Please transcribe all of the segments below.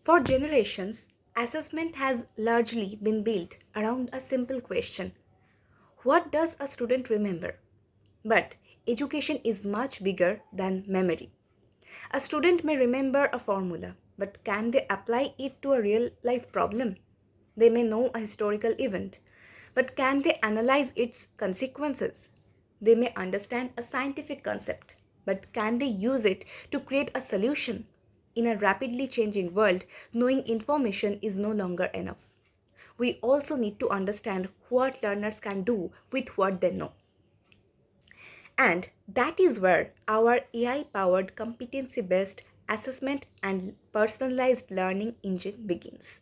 For generations, assessment has largely been built around a simple question: what does a student remember? But education is much bigger than memory. A student may remember a formula, but can they apply it to a real life problem? They may know a historical event, but can they analyze its consequences? They may understand a scientific concept, but can they use it to create a solution? In a rapidly changing world, knowing information is no longer enough. We also need to understand what learners can do with what they know. And that is where our AI powered competency based assessment and personalized learning engine begins.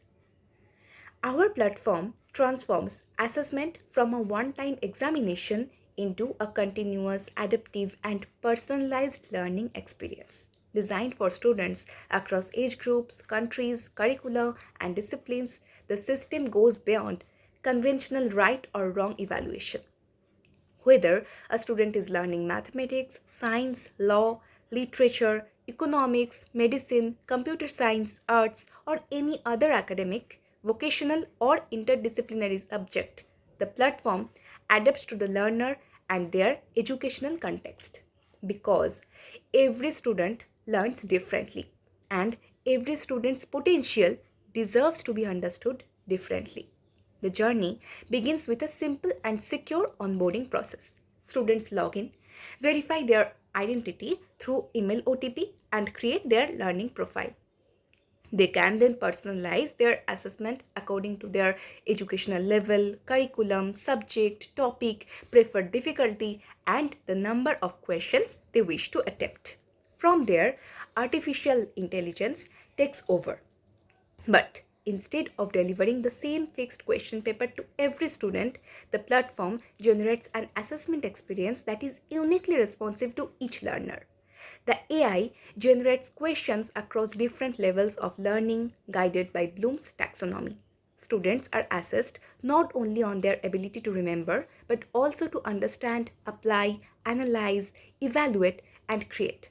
Our platform transforms assessment from a one time examination into a continuous, adaptive, and personalized learning experience designed for students across age groups, countries, curricula, and disciplines. The system goes beyond conventional right or wrong evaluation. Whether a student is learning mathematics, science, law, literature, economics, medicine, computer science, arts, or any other academic, vocational, or interdisciplinary subject, the platform adapts to the learner and their educational context. Because every student learns differently, and every student's potential deserves to be understood differently. The journey begins with a simple and secure onboarding process. Students log in, verify their identity through email OTP, and create their learning profile. They can then personalize their assessment according to their educational level, curriculum, subject, topic, preferred difficulty, and the number of questions they wish to attempt. From there, artificial intelligence takes over. But instead of delivering the same fixed question paper to every student, the platform generates an assessment experience that is uniquely responsive to each learner. The AI generates questions across different levels of learning guided by Bloom's taxonomy. Students are assessed not only on their ability to remember, but also to understand, apply, analyze, evaluate, and create.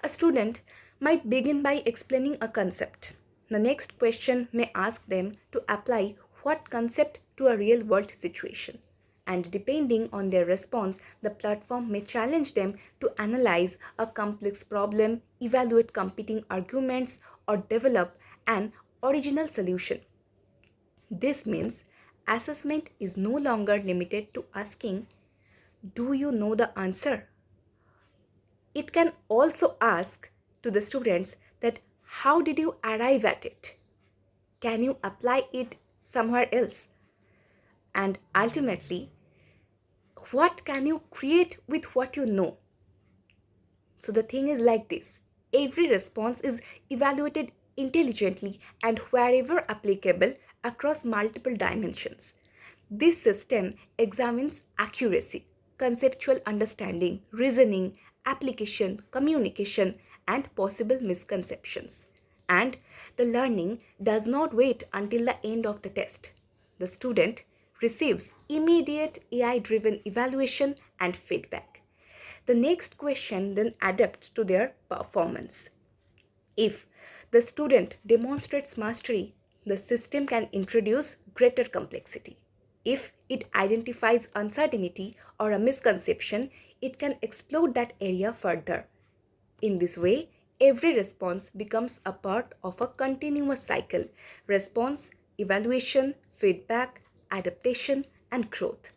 A student might begin by explaining a concept. The next question may ask them to apply what concept to a real world situation. And depending on their response, the platform may challenge them to analyze a complex problem, evaluate competing arguments, or develop an original solution. This means assessment is no longer limited to asking, "Do you know the answer?" It can also ask to the students that how did you arrive at it? Can you apply it somewhere else? And ultimately, what can you create with what you know? So the thing is like this: every response is evaluated intelligently and wherever applicable across multiple dimensions. This system examines accuracy, conceptual understanding, reasoning, application, communication, and possible misconceptions. And the learning does not wait until the end of the test. The student receives immediate AI driven evaluation and feedback. The next question then adapts to their performance. If the student demonstrates mastery, the system can introduce greater complexity. If it identifies uncertainty or a misconception, it can explore that area further. In this way, every response becomes a part of a continuous cycle: response, evaluation, feedback, adaptation, and growth.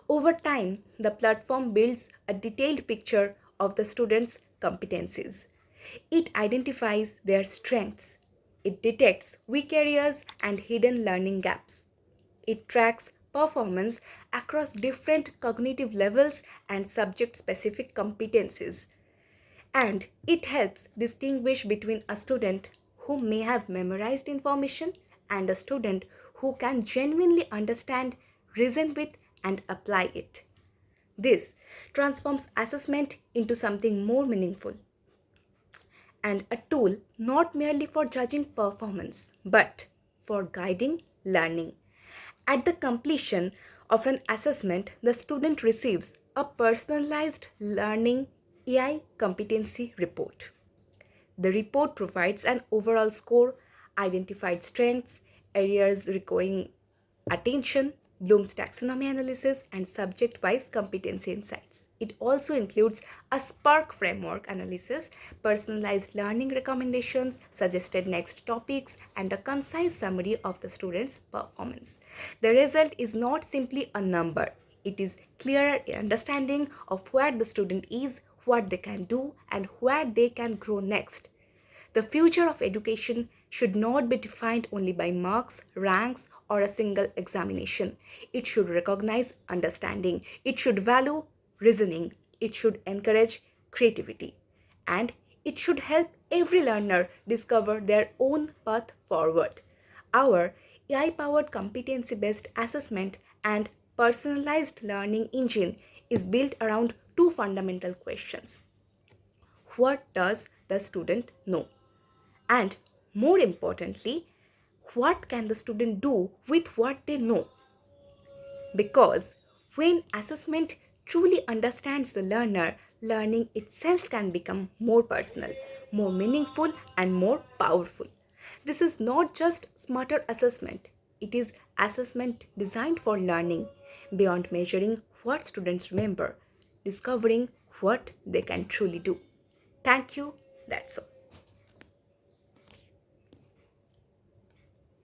Over time, the platform builds a detailed picture of the students' competencies. It identifies their strengths. It detects weak areas and hidden learning gaps. It tracks performance across different cognitive levels and subject specific competencies. And it helps distinguish between a student who may have memorized information and a student who can genuinely understand, reason with, and apply it. This transforms assessment into something more meaningful and a tool not merely for judging performance but for guiding learning. At the completion of an assessment, the student receives a personalized learning AI competency report. The report provides an overall score, identified strengths, areas requiring attention, Bloom's taxonomy analysis, and subject wise competency insights. It also includes a Spark framework analysis, personalized learning recommendations, suggested next topics, and a concise summary of the student's performance. The result is not simply a number, it is clearer understanding of where the student is, what they can do, and where they can grow next. The future of education should not be defined only by marks, ranks, or a single examination. It should recognize understanding. It should value reasoning. It should encourage creativity. And it should help every learner discover their own path forward. Our AI powered competency based assessment and personalized learning engine is built around two fundamental questions. What does the student know? And more importantly, what can the student do with what they know? Because when assessment truly understands the learner, learning itself can become more personal, more meaningful, and more powerful. This is not just smarter assessment, it is assessment designed for learning beyond measuring what students remember, discovering what they can truly do. Thank you. That's all.